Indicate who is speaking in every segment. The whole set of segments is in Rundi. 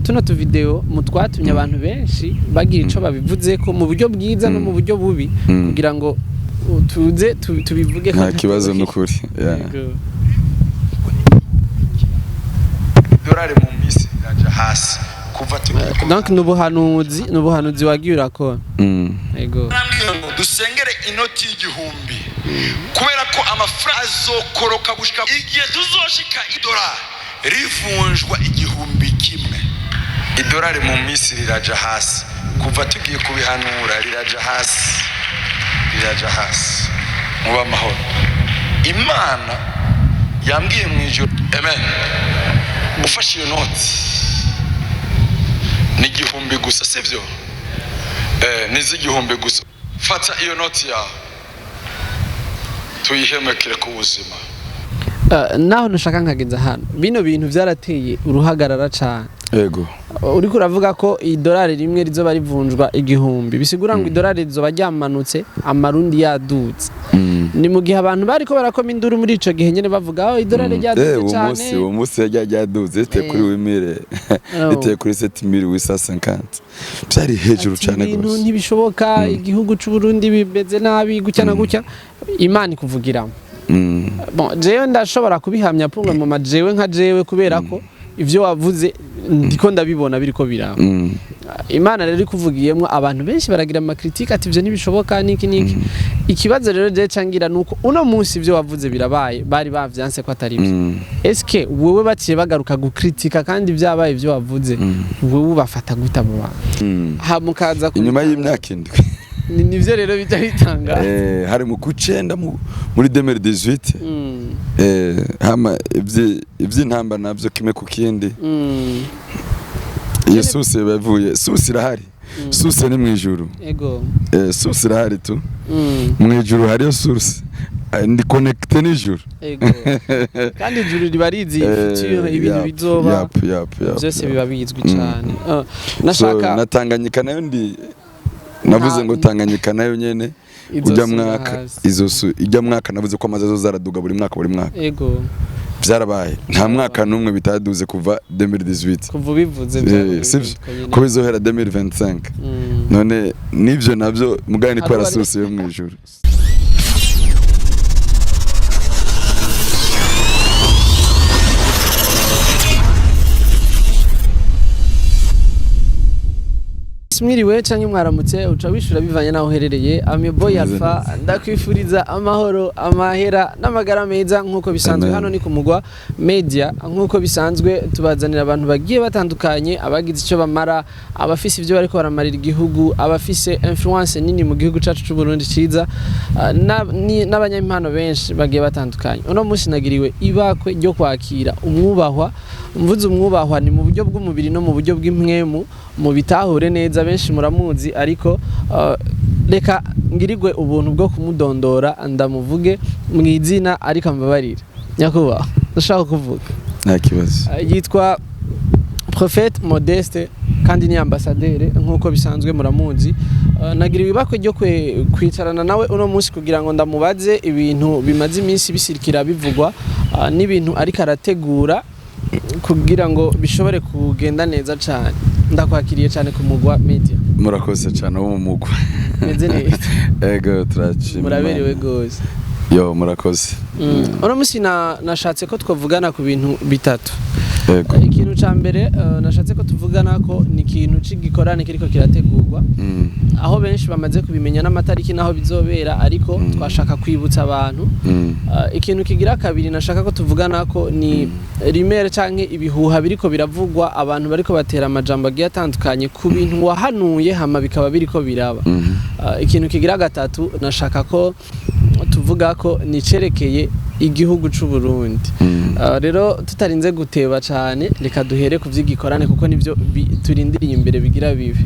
Speaker 1: tuno tu video mutwatumye abantu benshi bagira ico babivuze ko mu buryo bwiza no mu buryo bubi kugira ngo tuze tubivuge
Speaker 2: nta kibazo n'ukuri
Speaker 3: dorare mu misi iraja hasi kuva
Speaker 1: donc nubuhanuzi wagiye urakora yego
Speaker 3: dusengere inoti y'igihumbi kubera ko amafaranga azokoroka gushika igihe tuzoshika idolari rivunjwa igihumbi kimwe idolari mu misi riraja hasi kuva tugiye kubihanura riraja hasi muba mahoro Imana yambwiye mu ijoro amen ufashe iyo noti ni igihumbi gusa sivyo nizi igihumbi gusa fata iyo noti yawe tuyihemekere ku buzima
Speaker 1: naho nashaka nkageza hano bino bintu byarateye uruhagarara cyane
Speaker 2: yego
Speaker 1: uriko uravuga ko idolari rimwe rizoba rivunjwa igihumbi bisigura ngo idolari rizoba ryamanutse amarundi yadutse ni mu gihe abantu bariko barakoma induru muri ico gihe nyene bavuga idolari ryadutse cyane
Speaker 2: uwo munsi ryadutse rite kuri wimire rite kuri 7850 byari hejuru cyane gose
Speaker 1: ibintu ntibishoboka igihugu c'u Burundi bimeze nabi gutya na gutya Imana ikuvugiramo bon jewe ndashobora kubihamya pungwe mu majewe nka jewe kubera ko ivyo wavuze ndiko ndabibona biriko biraba Imana rero ikuvugiyemo abantu benshi baragira amakritika ati ivyo ntibishoboka niki ikibazo rero je cangira nuko uno munsi ivyo wavuze birabaye bari bavyanse ko atari byo eske wewe baciye bagaruka gukritika kandi byabaye ivyo wavuze wewe bafata gutabo ha mukaza
Speaker 2: inyuma y'imyaka indwi
Speaker 1: nivyo rero bijya bitanga
Speaker 2: hari mu kucenda muri 2018 hama ivy'intamba navyo kimwe ku kindi Yesus yavuye susi irahari susi ni mwijuru
Speaker 1: ego
Speaker 2: susi irahari tu mwijuru hari susi ndi connecte n'ijuru
Speaker 1: ego kandi ijuru ribarizi future ibintu bizoba byose biba bizwi cyane nashaka
Speaker 2: natanganyika nayo ndi navuze ngo Tanganyika nayo nyene ujya mwaka ijya mwaka navuze ko amaze zaraduga buri mwaka
Speaker 1: yego
Speaker 2: byarabaye nta mwaka numwe bitaduze kuva 2018
Speaker 1: kuva bivuze
Speaker 2: sivyo ko bizohera 2025 none nivyo navyo mugani ko arasusiye mu ijuru
Speaker 1: mwiriwe canke mwaramutse uca wishura bivanye naho uherereye Boy Alpha ndakwifuriza amahoro amahera n'amagara meza nkuko bisanzwe hano ni kumugwa media nkuko bisanzwe tubazanira abantu bagiye batandukanye abagize ico bamara abafise ivyo bariko baramarira igihugu abafise influence nini mu gihugu cacu c'u Burundi ciza n'abanyempano benshi bagiye batandukanye uno munsi nagiriwe ibakwe ryo kwakira umwubahwa mvuze umwubahwa ni mu buryo bw'umubiri no mu buryo bw'impwemu mu bitahure neza benshi muramuzi ariko reka ngirigwe ubuntu bwo kumudondora ndamuvuge mu izina ariko ambabarira nyakuba ndashaka kuvuga
Speaker 2: nta kibazo
Speaker 1: yitwa Prophète Modeste kandi ni ambassadeur nkuko bisanzwe muramuzi nagiriwe ibakwe ryo kwicarana nawe uno munsi kugira ngo ndamubaze ibintu bimaze iminsi bisirikira bivugwa n'ibintu ariko arategura kugira ngo bishobore kugenda neza cyane ndakwakiriye cyane ku mugwa media
Speaker 2: murakoze cyane wo mu mugwa
Speaker 1: meze neza
Speaker 2: ego turachima
Speaker 1: muraberewe gose
Speaker 2: yo murakoze
Speaker 1: uno munsi nashatse ko twavugana ku bintu bitatu
Speaker 2: ego
Speaker 1: ikintu ca mbere nashatse ko tuvugana ko ni ikintu c'igikorane kiriko kirategurwa aho benshi bamaze kubimenya n'amatariki naho bizobera ariko twashaka kwibutsa abantu ikintu kigira kabiri nashaka ko tuvugana ko ni rimere canke ibihuha biriko biravugwa abantu bariko batera amajambo agiye atandukanye ku bintu wahanuye hama bikaba biriko biraba ikintu kigira gatatu nashaka ko tuvuga ko nicerekeye igihugu c'u Burundi rero tutarinze guteba cyane reka duhere ku vy'igikorane kuko nivyo turindiriye imbere bigira bibi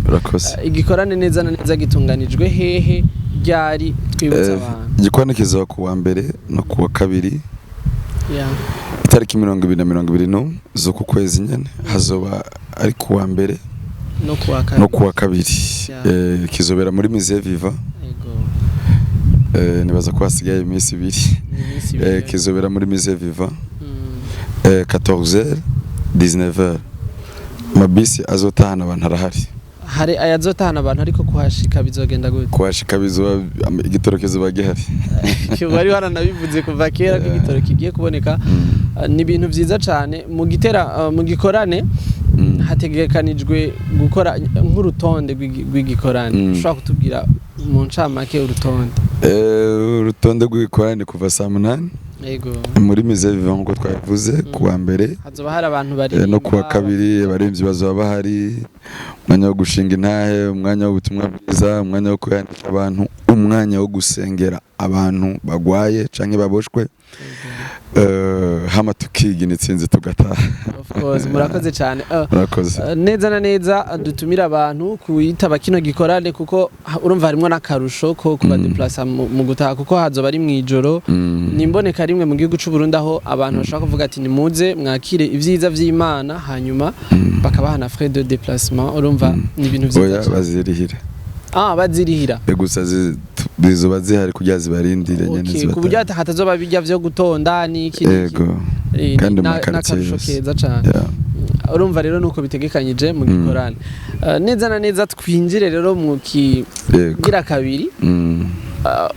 Speaker 1: igikorane neza na neza gitunganijwe hehe ryari twibutsa abantu
Speaker 2: igikorane kizoba ku wa mbere no ku wa kabiri itariki 2021 zo ku kwezi nyene hazoba ari ku wa mbere no ku wa kabiri kizobera muri Musée Vivant nibaza ko hasigaye iminsi ibiri kizobera muri Musée Vivant 14h 19h amabisi azotahana abantu arahari.
Speaker 1: Hari ayazotahana abantu ariko kuhashika bizogenda gute?
Speaker 2: Kuhashika bizoba igitoro kizoba gihari.
Speaker 1: Bari baranabivuze kuva kera ko igitoro kigiye kuboneka. Ni ibintu vyiza cyane mu gikorane hategekanijwe gukora nk'urutonde rw'igikorane. Ushobora kutubwira mu ncamake urutonde?
Speaker 2: Urutonde rw'igikorane kuva saa 8.
Speaker 1: Yego.
Speaker 2: Muri Musée Vivant ngo twavuze kuwa mbere.
Speaker 1: Hazoba hari abantu bari
Speaker 2: no kuwa kabiri abaremvyi bazoba bahari. Umwanya wo gushinga intahe, umwanya w'ubutumwa bwiza, umwanya wo kuyandika abantu, umwanya wo gusengera abantu bagwaye canke baboshwe. Hama tukiga initsinze tugataha.
Speaker 1: Of course murakoze cyane.
Speaker 2: Murakoze.
Speaker 1: Neza na neza dutumira abantu kuyitaba kino gikorane kuko urumva harimo nakarusho ko kuba deplacer mu gutaha kuko hazoba ari mwijoro. Nimboneka rimwe mu gihugu cy'u Burundi aho abantu bashaka kuvuga ati nimuze mwakire ivyiza vy'Imana hanyuma bakabaha na frais de déplacement. Urumva ni ibintu vyiza.
Speaker 2: Oya bazirihira.
Speaker 1: Bazirihira.
Speaker 2: Gusa bizoba zihari kugira zibarindire nyene zibata.
Speaker 1: Kuburyo hatazoba bijya vyo gutonda n'iki.
Speaker 2: Yego. Kandi
Speaker 1: nakarusho keza cyane. Urumva rero nuko bitegekanyije mu gikorane. Neza na neza twinjire rero mu kigira kabiri.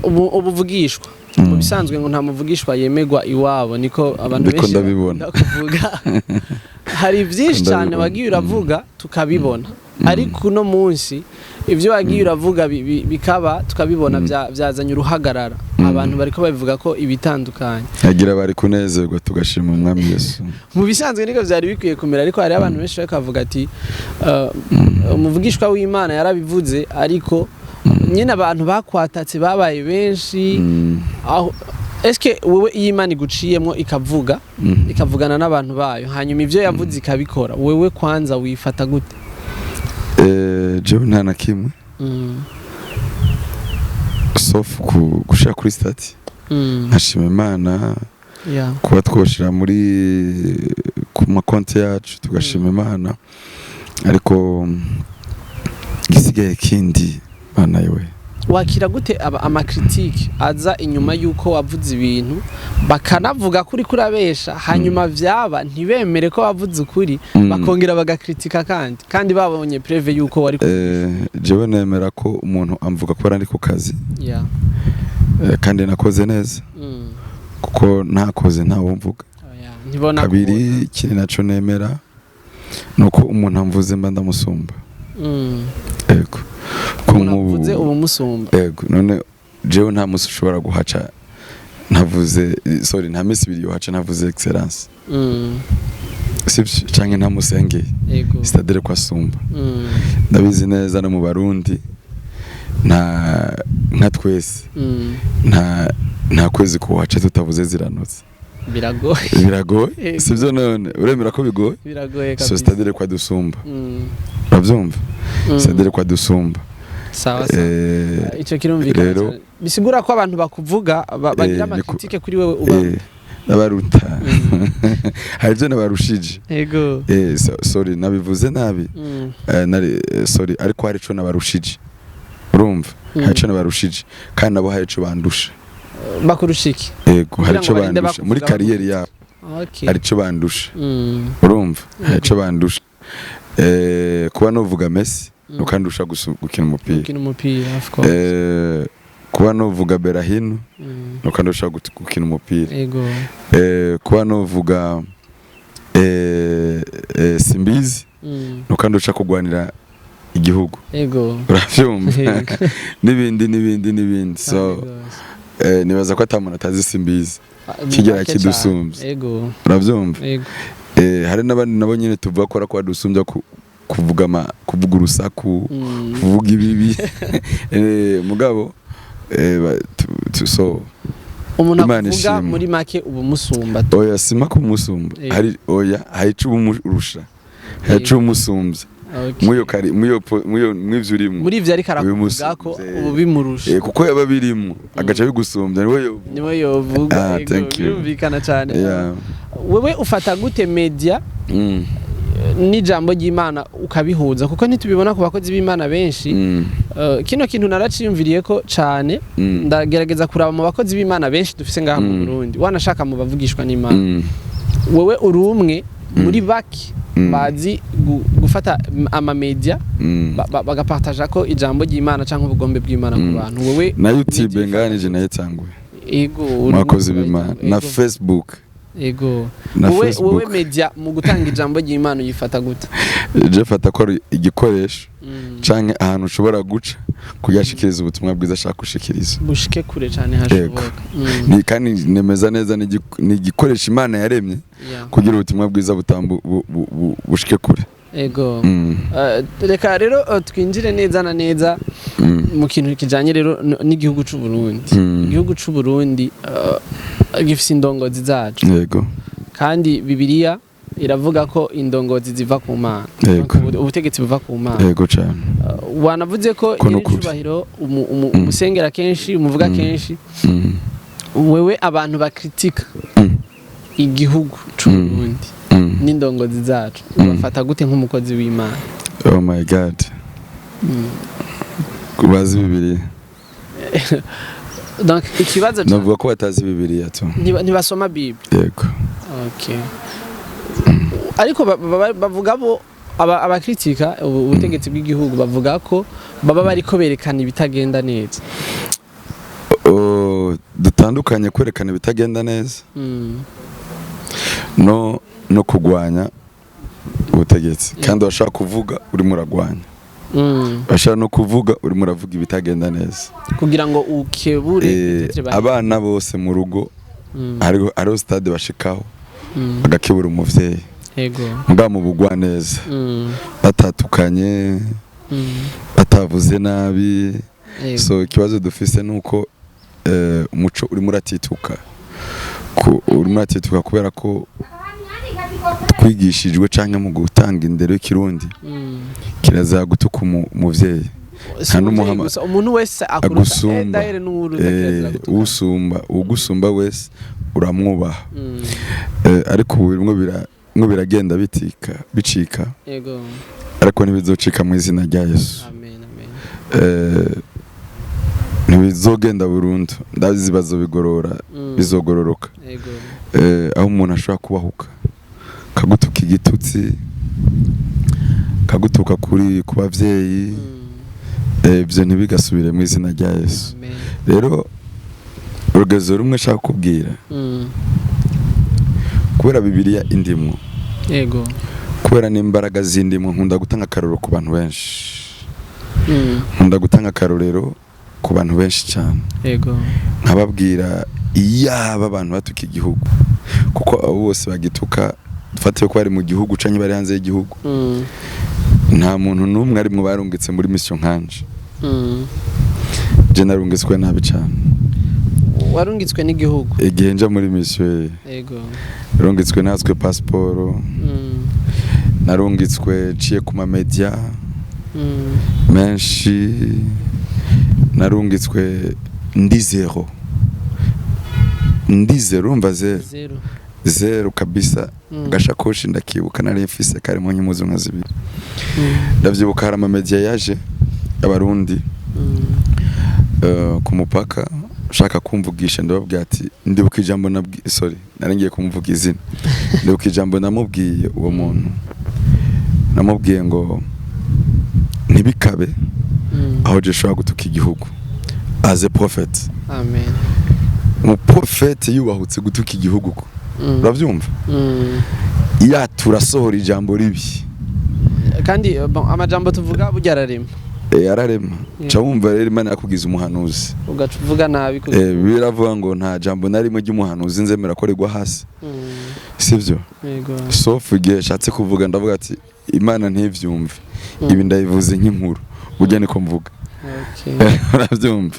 Speaker 1: Ubuvugishwa. Mu bisanzwe ngo nta muvugishwa yemegwa iwabo niko abantu benshi kuvuga. Hari byinshi cyane wagiye uravuga tukabibona. Ariko no munsi ivyo wagiye uravuga bikaba tukabibona byazanye uruhagarara. Abantu bariko babivuga ko ibitandukanye. Agira
Speaker 2: bari kunezerwa tugashima umwami Yesu.
Speaker 1: Mu bisanzwe niko byari bikwiye kumera ariko hari abantu benshi bakavuga ati umuvugishwa w'Imana yarabivuze ariko nyine abantu bakwatatse babaye benshi aho eske wewe Imana iguciyemo ikavuga ikavugana n'abantu bayo hanyuma ivyo yavuze ikabikora wewe kwanza wifata gute?
Speaker 2: Jewe nta na kimwe sauf gushaka kuri stati nkashima Imana kuba twoshira muri ku makonti yacu tugashima Imana ariko gisigaye kindi Mana yewe
Speaker 1: wakira gute amakritike aza inyuma yuko wavuze ibintu bakanavuga kuri kurabesha hanyuma vyaba ntibemere ko wavuze ukuri bakongera bagakritika kandi babonye preve yuko wari
Speaker 2: jewe nemera ko umuntu amvuga ko ari ku kazi kandi nakoze neza kuko ntakoze ntawo mvuga kabiri kiri naco nemera nuko umuntu amvuze mba ndamusumba yego
Speaker 1: kumuvuze ubu musumba
Speaker 2: yego none jewe nta musi ushobora guhaca ntavuze nta misi biri yohaca ntavuze excellence sivyo canke nta musenge
Speaker 1: yego
Speaker 2: c'est-à-dire ko asumba ndabizi neza no mu Barundi nta twese nta kwezi kuhaca tutavuze ziranotse biragoye sivyo none uremera ko bigoye
Speaker 1: kabisa
Speaker 2: c'est-à-dire ko adusumba bavyumva c'est-à-dire ko adusumba
Speaker 1: sawa ico kirumvikana bisigura ko abantu bakuvuga bagira amakritike kuri wewe uba
Speaker 2: nabaruta harivyo nabarushije
Speaker 1: yego
Speaker 2: sorry nabivuze nabi sorry ariko hari ico nabarushije urumva hari ico nabarushije kandi nabo hari ico bandusha
Speaker 1: bakurushiki
Speaker 2: yego hari ico bandusha muri kariyeri yabo hari ico bandusha urumva hari ico bandusha kuba novuga Messi ukandusha gukina umupira
Speaker 1: of course
Speaker 2: kuba novuga Berahino ukandusha gukina umupira
Speaker 1: yego
Speaker 2: kuba novuga Simbizi ukandusha kugwanira igihugu
Speaker 1: yego
Speaker 2: uravyumva n'ibindi so nibaza ko atamuntu atazi Simbizi kigera kidusumbye
Speaker 1: yego
Speaker 2: uravyumva yego hari n'abandi nabo nyine tuvuga ko ko dusumbya kuvuga urusaku kuvuga ibibi mugabo so
Speaker 1: umuntu avuga muri make ubu musumba
Speaker 2: oya sima ko musumba hari oya hayicu umurusha hayicu umusumbya muyo mwivyo urimo
Speaker 1: muri ivyo ariko aravuga ko ubu bimurusha
Speaker 2: kuko yaba birimo agaca bigusumbya
Speaker 1: niwe yovuga yumvikana cyane wewe ufata gute media n'ijambo ry'Imana ukabihuza kuko ntitubibona ku bakozi b'Imana benshi kino kintu naraciyumviriye ko cyane ndagerageza kuraba mu bakozi b'Imana benshi dufise ngaha mu Burundi wanashaka mu bavugishwa n'Imana wewe uri umwe muri baki bazi gufata ama media bagapartaja ko ijambo ry'Imana canke ubugombe bw'Imana ku bantu. Wewe
Speaker 2: na YouTube nganije nayitanguye
Speaker 1: ego
Speaker 2: mwakoze b'Imana na Facebook
Speaker 1: ego wewe media mu gutanga ijambo ry'Imana uyifata gute?
Speaker 2: Je fata ko igikoresho canke ahantu ushobora guca kuyashikiriza ubutumwa bwiza ashaka gushikiriza
Speaker 1: bushike kure cyane hashoboka.
Speaker 2: Ni kandi nemeza neza ni igikoresho Imana yaremye kugira ubutumwa bwiza bushike kure.
Speaker 1: Ego reka rero twinjire neza na neza mu kintu kijanye rero n'igihugu c'u Burundi. Igihugu c'u Burundi gifise indongozi zacu.
Speaker 2: Yego.
Speaker 1: Kandi Bibiliya iravuga ko indongozi ziva ku Mana. Ubutegetsi buva ku Mana.
Speaker 2: Yego cyane.
Speaker 1: Wanavuze ko nyir'icubahiro umusengera kenshi umuvuga kenshi. Wewe abantu bakritika igihugu c'u Burundi n'indongozi zacu ubafata gute nk'umukozi w'Imana?
Speaker 2: Oh my God. Kubaza Bibiliya.
Speaker 1: Donc ikibazo
Speaker 2: navuga ko batazi Bibiliya tu.
Speaker 1: Ntibasoma Bible.
Speaker 2: Yego.
Speaker 1: Okay. Ariko bavuga bo abakritika ubutegetsi bw'igihugu bavuga ko baba bariko berekana ibitagenda neza.
Speaker 2: Dutandukanye kwerekana ibitagenda neza no kugwanya ubutegetsi kandi washaka kuvuga urimo uragwanya bashaka no kuvuga urimo uravuga ibitagenda neza
Speaker 1: kugira ngo ukebure
Speaker 2: abana bose mu rugo hariho stade bashikaho bagakebura umuvyeyi mbwa mu bugwa neza batatukanye batavuze nabi so ikibazo dufise nuko umuco urimo uratituka kubera ko twigishijwe canke mu gutanga indero y'ikirundi kiraza gutuka umuvyeyi kandi
Speaker 1: umuntu wese
Speaker 2: agusumba ugusumba wese uramwubaha ariko ubu birimo biragenda bicika ariko ntibizocika mu izina rya Yesu. Ntibizogenda burundu ndazi bazobigorora bizogororoka aho umuntu ashobora kubahuka kagutuka igitutsi kagutuka ku bavyeyi ibyo ntibigasubire mu izina rya Yesu. Rero urugezo rumwe shaka kubwira kubera Bibiliya indimwo kubera n'imbaraga zindimwo nkunda gutanga akarorero ku bantu benshi nkunda gutanga akarorero ku bantu benshi cyane nkababwira iyaba abantu batuka igihugu kuko abo bose bagituka dufatiye ko bari mu gihugu canke bari hanze y'igihugu nta muntu n'umwe ari mu barungitse muri mission nkanje je narungitswe nabi cyane.
Speaker 1: Warungitswe n'igihugu
Speaker 2: igihe nja muri mission narungitswe natswe passport narungitswe ciye ku ma media menshi narungitswe ndi zero umva zero kabisa gashakoshi ndakibuka nari mfise kare mu nyumuzo nka zibiri ndavyibuka hari ama media yaje abarundi ku mupaka shaka kumvugisha ndababwira ati ndibuka ijambo naringiye kumuvuga izina ndibuka ijambo namubwiye uwo muntu namubwiye ngo ntibikabe aho je shaka gutuka igihugu as a prophet.
Speaker 1: Amen.
Speaker 2: Mu prophet yubahutse gutuka igihugu ko uravyumva ya turasohora ijambo ribi
Speaker 1: kandi amajambo tuvuga burya ararema
Speaker 2: ararema ca wumva rero Imana yakugize umuhanuzi
Speaker 1: ugacuvuga nabi
Speaker 2: biravuga ngo nta jambo narimo ry'umuhanuzi nzemera ko rigwa hasi sivyo sauf igihe shatse kuvuga ndavuga ati Imana ntivyumve ibi ndabivuze nk'inkuru burya niko mvuga uravyumva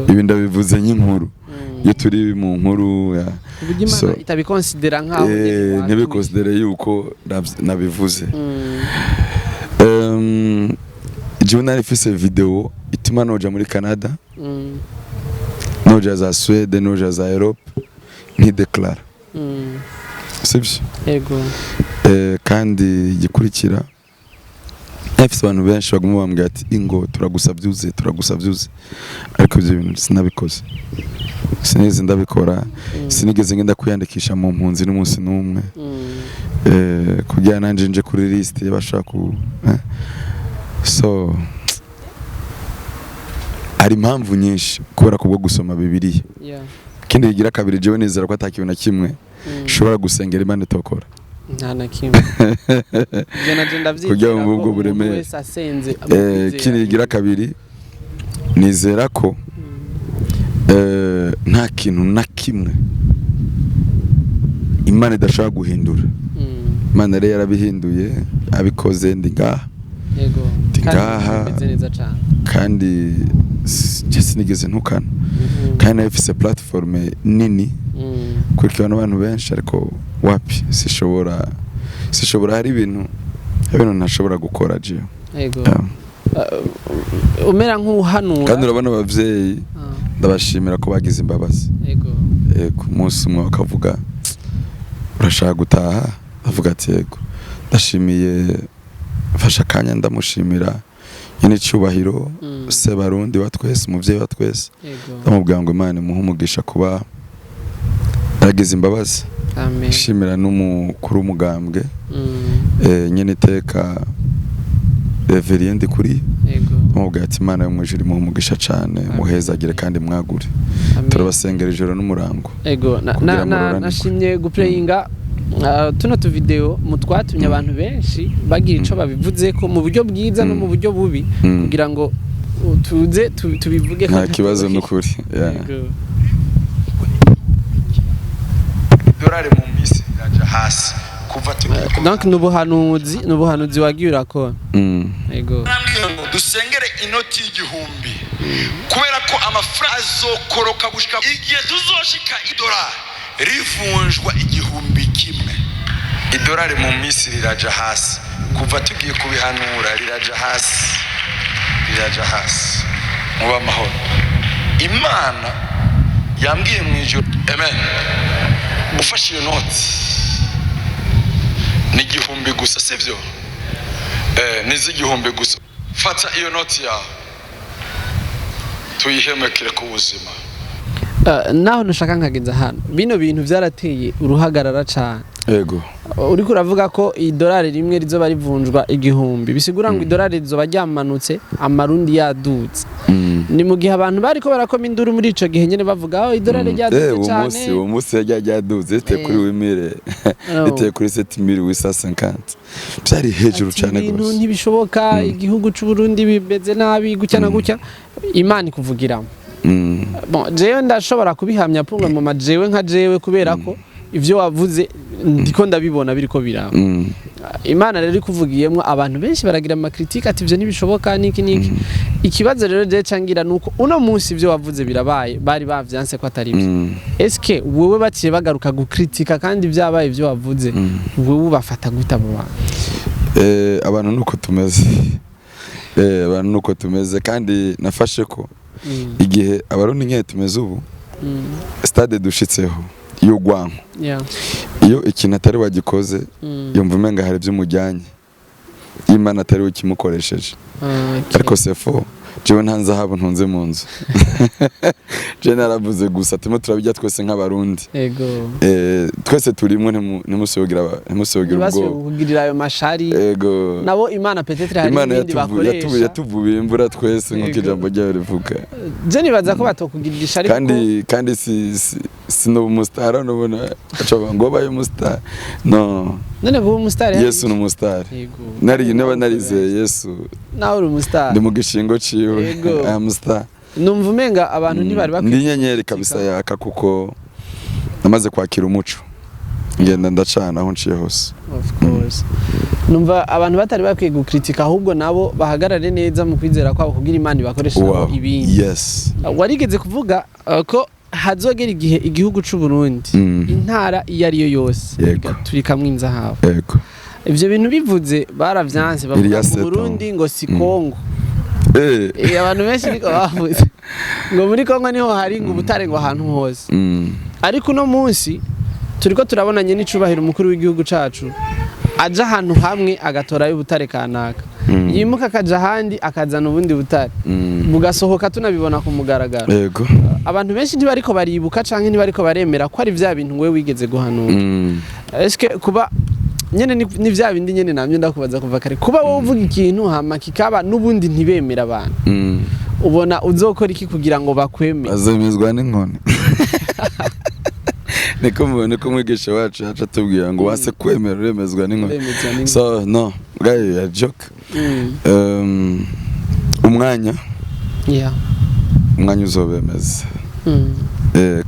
Speaker 2: ibi ndabivuze nk'inkuru iyo turi mu nkuru
Speaker 1: Imana itabikonsidera nkaho
Speaker 2: ntibikonsidere yuko nabivuze. Jewe nari mfise video ituma noja muri Canada noja za Sweden noja za Europe nkideklara sivyo kandi gikurikira afise abantu benshi baguma bambwira ati ingo turagusavyuze ariko ivyo bintu sinabikoze sinigeze ndabikora sinigeze ngenda kwiyandikisha mu mpunzi n'umunsi n'umwe kugira nanje nje kuri list y'abashaka ku so hari impamvu nyinshi kubera kubwo gusoma Bibiliya. Kindi kigira kabiri jewe nizera ko atakiwe na kimwe ushobora gusengera Imana itokora.
Speaker 1: Nta na kimwe. Je naje ndavyitira
Speaker 2: kugira ngo ubwo buremere. Kindi kigira kabiri nizera ko nta kintu na kimwe Imana idashobora guhindura. Imana rero yarabihinduye abikoze ndi ngaha.
Speaker 1: Yego.
Speaker 2: Ngaha kandi sinigeze ntukana. Kandi ifise platform nini kurikira abantu benshi ariko wapi sishobora hari ibintu ntashobora gukora je.
Speaker 1: Yego. Umera nk'uhanura
Speaker 2: kandi urabona abavyeyi ndabashimira ko bagize imbabazi.
Speaker 1: Yego.
Speaker 2: Umunsi umwe bakavuga urashaka gutaha avuga ati yego ndashimiye fasha kanya ndamushimira nyine cyubahiro se barundi wa twese umuvyeyi wa twese ndamubwira ngo Imana imuhe umugisha kuba yagize imbabazi.
Speaker 1: Amen.
Speaker 2: Shimira n'umukuru umugambwe nyine teka Reverend kuri mubwira ati Imana yo mwijuru imuhe umugisha cyane muhezagire kandi mwagure. Turabasengera ijoro n'umurango.
Speaker 1: Ego nashimye guplayinga tuno tu video mutwatumye abantu benshi bagira ico babivuze ko mu buryo bwiza no mu buryo bubi kugira ngo tuze tubivuge
Speaker 2: nta kibazo n'ukuri.
Speaker 3: Dorare mu misi yaje hasi kuva
Speaker 1: donc nubuhanuzi wagiye urakora. Yego.
Speaker 3: Dusengere inoti y'igihumbi kubera ko amafaranga azokoroka gushika igihe tuzoshika idolari rivunjwa igihumbi kimwe. Idolari mu misi riraja hasi kuva tugiye kubihanura riraja hasi muba amahoro. Imana yambwiye mu ijoro amen ufashe iyo noti ni igihumbi gusa sivyo nizi igihumbi gusa fata iyo noti yawe tuyihemekere ku buzima.
Speaker 1: Naho nushaka nkagenza hano bino bintu vyarateye uruhagarara cyane.
Speaker 2: Yego.
Speaker 1: Uriko uravuga ko idolari rimwe rizoba rivunjwa igihumbi bisigura ngo idolari rizoba ryamanutse amarundi yadutse. Ni mu gihe abantu bariko barakoma induru muri ico gihe nyene bavuga aho idolari ryadutse cyane.
Speaker 2: Uwo musi ryadutse ite kuri wimire ite kuri 7850 byari hejuru cyane gose.
Speaker 1: Ibintu ntibishoboka igihugu cy'u Burundi bibeze nabi gucya na gucya Imana ikuvugiramo. Bon jewe ndashobora kubihamya pumwe mu majewe nka jewe kubera ko ivyo wavuze ndiko ndabibona biriko biraba. Imana rero ikuvugiyemwe abantu benshi baragira ama critique ati ivyo ntibishoboka niki. Ikibazo rero je cangira nuko uno munsi ivyo wavuze birabaye bari bavyanse ko atari byo. Eske wewe baciye bagaruka gukritika kandi vyabaye ivyo wavuze wewe ubafata gutabo abantu?
Speaker 2: Abantu nuko tumeze. Abantu nuko tumeze kandi nafashe ko igihe abarundi nke tumeze ubu stade dushitseho iyo gwanko iyo ikintu atari wagikoze yumva umenga hari by'umujyanye Imana atari we kimukoresheje ariko sefo jewe ntanze habo ntunze mu nzu je naravuze gusa timo turabijya twese nk'abarundi.
Speaker 1: Yego.
Speaker 2: Twese turimo ntimusogira ubwo
Speaker 1: kugirira ayo mashari.
Speaker 2: Yego.
Speaker 1: Nabo Imana peut-être hari ibindi bakoresha.
Speaker 2: Yatuvuye imbura twese nk'uko ijambo ryawe rivuga.
Speaker 1: Je nibaza ko batokugirira ishari
Speaker 2: kandi si no umustar nubona aca ngo baye umustar no
Speaker 1: none ngo umustar
Speaker 2: Yesu ni umustar. Nari naba narizeye Yesu
Speaker 1: nawe uri umustar
Speaker 2: ndi mu gishingo ciwe umustar.
Speaker 1: Numva umenga abantu ntibari bakwiye
Speaker 2: ndi nyenyeri kabisa yaka kuko namaze kwakira umuco ngenda ndacana aho nciye hose.
Speaker 1: Of course. Numva abantu batari bakwiye gukritika ahubwo nabo bahagarare neza mu kwizera kwabo kugira Imana ibakoresha ibindi.
Speaker 2: Yes.
Speaker 1: Warigeze kuvuga ko hazogera igihe igihugu cy'u Burundi intara iyo ari yo yose turikamwe inzahabu.
Speaker 2: Yego.
Speaker 1: Ivyo bintu bivuze baravyanse bavuga mu Burundi ngo si Kongo. Abantu benshi niko bavuze ngo muri Kongo niho hari ngo ubutare ngo ahantu hose. Ariko no munsi turiko turabonanye n'icubahiro umukuru w'igihugu cacu aja ahantu hamwe agatora y'ubutare kanaka yimuka akaja handi akazana ubundi butare bugasohoka tunabibona ku mugaragaro.
Speaker 2: Yego.
Speaker 1: Abantu benshi ntibariko baribuka canke ntibariko baremera ko ari vya bintu wewe wigeze guhanura. Eske kuba nyene ni vya bindi nyene namye ndakubaza kuva kare kuba wowe uvuga ikintu hama kikaba nubundi ntibemera abantu ubona uzokora iki kugira ngo bakweme
Speaker 2: azemezwa n'inkoni niko mwigisha wacu acha tubwira ngo wase kwemera uremezwa n'inkoni so no guy ya joke umwanya umwanya uzobemeza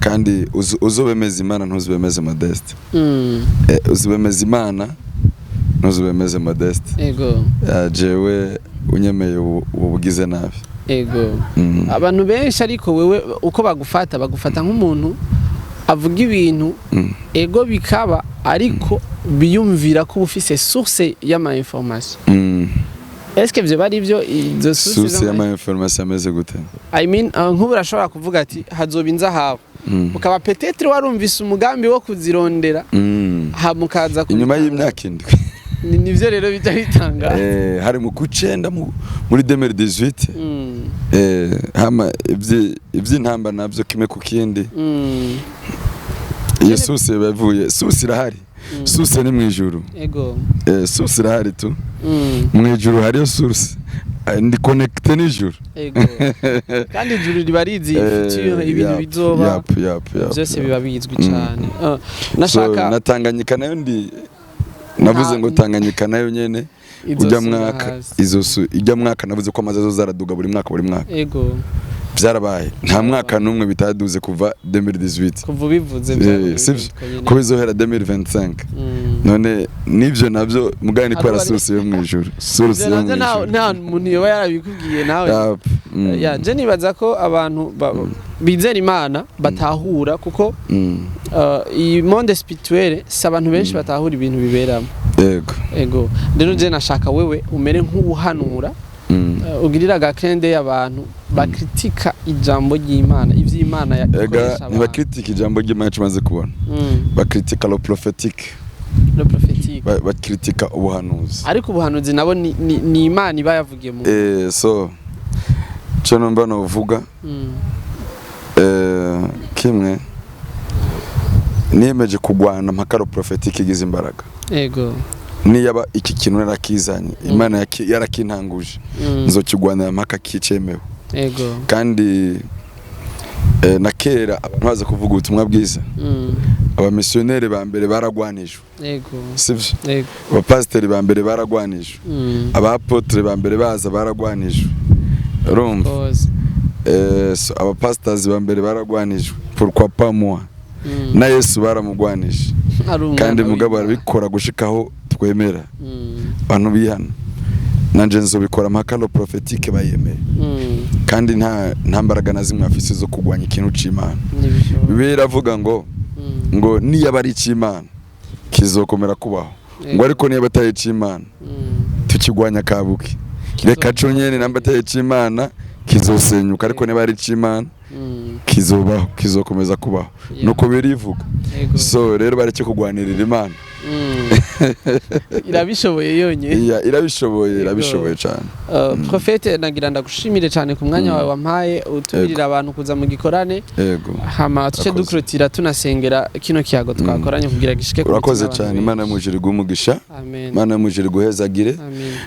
Speaker 2: kandi uzobemeza Imana ntuzubemeze Modeste uzubemeza Imana ntuzubemeze Modeste
Speaker 1: ego
Speaker 2: jewe unyemeye ubugize nabi
Speaker 1: ego abantu benshi ariko wewe uko bagufata nk'umuntu avuga ibintu ego bikaba ariko biyumvira ko ufise source y'ama information est-ce que vyo bari byo izo
Speaker 2: source y'ama information ameze gute
Speaker 1: I mean nk'ubu urashobora kuvuga ati hazobinza hawe ukaba peut-être warumvise umugambi wo kuzirondera ha mukaza
Speaker 2: inyuma y'imyaka indwi
Speaker 1: nivyo rero bijya bitanga
Speaker 2: hari mu kucenda muri 2018 hama ivy'intamba navyo kimwe ku kindi iyo source bavuye source irahari source ni mwijuru
Speaker 1: ego
Speaker 2: source irahari tu mwijuru hariyo source ndi connecte n'ijuru
Speaker 1: ego kandi ijuru ribarizi future ibintu bizoba byose biba bizwi cyane nashaka
Speaker 2: natanganyika nayo navuze ngo Tanganyika nayo nyene ujya mwaka ijya mwaka navuze ko amaze zaraduga buri mwaka
Speaker 1: ego
Speaker 2: byarabaye nta mwaka numwe bitaduze kuva 2018
Speaker 1: kuva bivuze
Speaker 2: ko bizohera 2025 none nivyo navyo mugani ko arasusi yo mwijuru source yo mwijuru
Speaker 1: nta muntu yoba yarabikubwiye nawe ya je nibaza ko abantu bizera Imana batahura kuko iyi monde spirituelle s'abantu benshi batahura ibintu biberamo ego rero je nashaka wewe umere nk'ubuhanura ugirira gakende y'abantu bakritika ijambo ry'Imana ivy'Imana yakoresha
Speaker 2: ni bakritika ijambo ry'Imana cyamaze kubona bakritika le prophétique bakritika ubuhanuzi
Speaker 1: ariko ubuhanuzi nabo ni Imana iba yavugiye mu
Speaker 2: so cyo numva no vuga kimwe niyemeje kugwana mpakaro prophétique igize imbaraga
Speaker 1: ego
Speaker 2: niyaba iki kintu narakizanye Imana yarakintanguje nzokigwana mpaka kicemewe
Speaker 1: ego
Speaker 2: kandi na kera abantu baza kuvuga ubutumwa bwiza abamissionnaire ba mbere baragwanijwe
Speaker 1: ego
Speaker 2: sivyo
Speaker 1: ego
Speaker 2: abapasiteri ba mbere baragwanijwe abapotre ba mbere baza baragwanijwe urumva abapastors ba mbere baragwanijwe pourquoi pas moi na Yesu baramugwanije kandi mugabo arabikora gushikaho twemera abantu bihana nanje nzobikora mpakalo prophétique bayemeye kandi nta mbaraga na zimwe afise zo kugwanya ikintu c'Imana biravuga ngo niba ari c'Imana kizokomera kubaho ngo ariko niba atari c'Imana tukigwanya kabuki reka cyo nyene namba atari c'Imana kizosenyuka ariko niba ari c'Imana kizobaho kizokomeza kubaho nuko birivuga so rero bareke kugwanirira Imana
Speaker 1: irabishoboye yonye
Speaker 2: irabishoboye cyane
Speaker 1: Prophète nagira ndagushimire cyane ku mwanya wawe wampaye utubirira abantu kuza mu gikorane
Speaker 2: yego
Speaker 1: hama tuce dukurutira tunasengera kino kiyago twakoranye kugira gishike
Speaker 2: urakoze cyane Imana mujiri gumugisha Imana mujiri guhezagire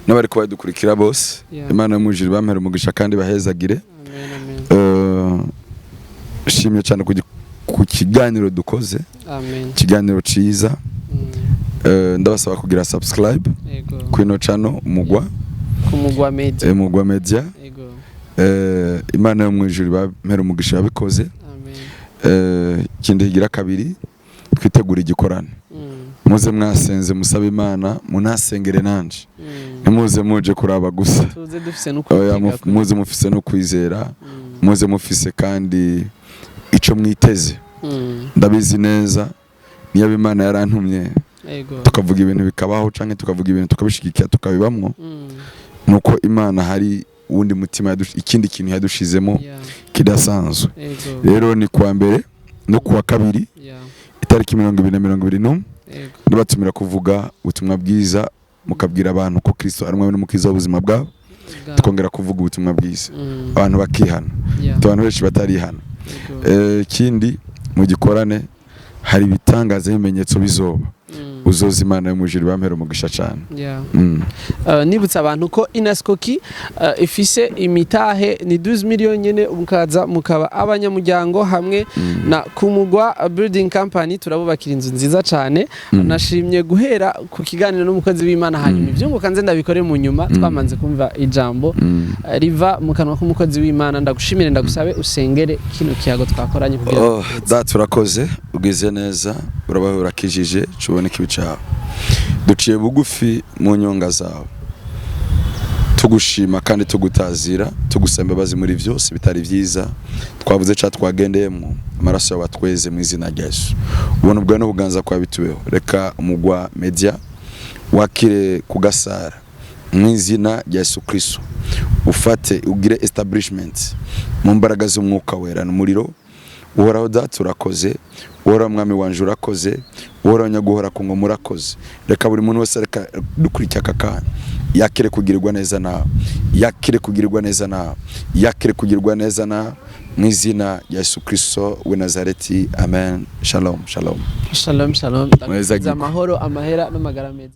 Speaker 2: n'abari ko badukurikira bose Imana mujiri bampera umugisha kandi bahezagire shimye cyane ku kiganiro dukoze kiganiro ciza ndabasaba kugira subscribe kwino channel umugwa media Imana yo mwijuru bampera umugisha babikoze kindi higira kabiri twitegura igikorane muze mwasenze musaba Imana munasengere nanje muze muje kuraba gusa muze mufise no kwizera muze mufise kandi ico mwiteze ndabizi neza niyo Imana yarantumye tukavuga ibintu bikabaho canke tukavuga ibintu tukabishigikira tukabibamwo nuko Imana hari uwundi mutima ikindi kintu yadushizemo kidasanzwe rero ni kuwa mbere no kuwa kabiri itariki 2021 ndabatumira kuvuga ubutumwa bwiza mukabwira abantu ko Kristo ari umwe n'umukiza w'ubuzima bwabo tukongera kuvuga ubutumwa bwiza abantu bakihana abantu benshi batarihana kindi mu gikorane hari ibitangaza ibimenyetso bizoba uzoza Imana yo mujuru bampera umugisha cyane.
Speaker 1: Nibutsa abantu ko Inaskoki ifise imitahe ni 12 million nyene mukaza mukaba abanyamuryango hamwe na Kumugwa Building Company turabubakira inzu nziza cyane. Nashimye guhera ku kiganiro n'umukozi w'Imana hanyuma ivyungo kanze ndabikore mu nyuma twamanze kumva ijambo riva mu kanwa k'umukozi w'Imana. Ndagushimire ndagusabe usengere kino kiyago twakoranye kugira
Speaker 2: data urakoze ugize neza urabaho urakijije cubone kibicaho duciye bugufi mu nyonga zawe tugushima kandi tugutazira tugusemba bazi muri vyose bitari vyiza twavuze cha twagendeyemo amaraso y'abatweze mu izina rya Yesu ubona ubwo no buganza kwa bitubeho reka umugwa media wakire kugasara mu izina rya Yesu Kristo ufate ugire establishment mu mbaraga z'umwuka wera n'umuriro uhoraho data urakoze uhoraho mwami wanje urakoze uhoraho nyaguhora ku ngoma urakoze reka buri muntu wese reka dukurikira akakanya yakire kugirirwa neza nawe yakire kugirirwa neza nawe yakire kugirirwa neza nawe mu izina rya Yesu Kristo w'i Nazareti amen. Shalom shalom
Speaker 1: shalom shalom. Amahoro amahera n'amagara meza.